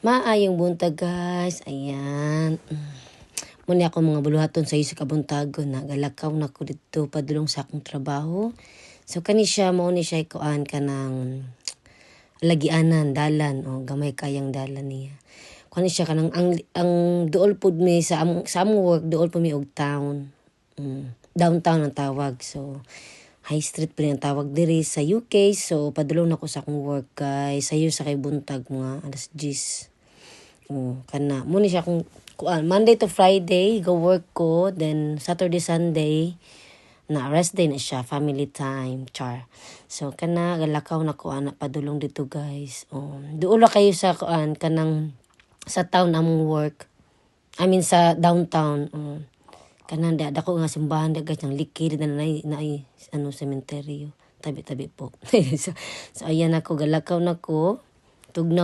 Maayong buntag guys. Ayan. Muna ako mga buluhaton sa isa kabuntagon. Nagalakaw na ko dito padulong sa akong trabaho. So kani siya mo ni siya ikuan ka ng lagianan, dalan o gamay kayang dalan niya. Kani siya kanang ang duol pud mi sa among work, duol pud mi og town. Downtown ang tawag. So High Street pa ang tawag diri sa UK. So, padulong na ko sa akong work guys. Sayo sa kay buntag mga alas 10. Kana. Muna siya akong Monday to Friday, go work ko. Then, Saturday, Sunday, na rest day na siya. Family time. Char. So, kana, galakaw na ko na padulong dito guys. Duula kayo sa kanang sa town among work. I mean, sa downtown. Kanan dako nga simbahan guys ng likid na sementeryo tabi-tabi po. So ayan ako galakaw nako tugnaw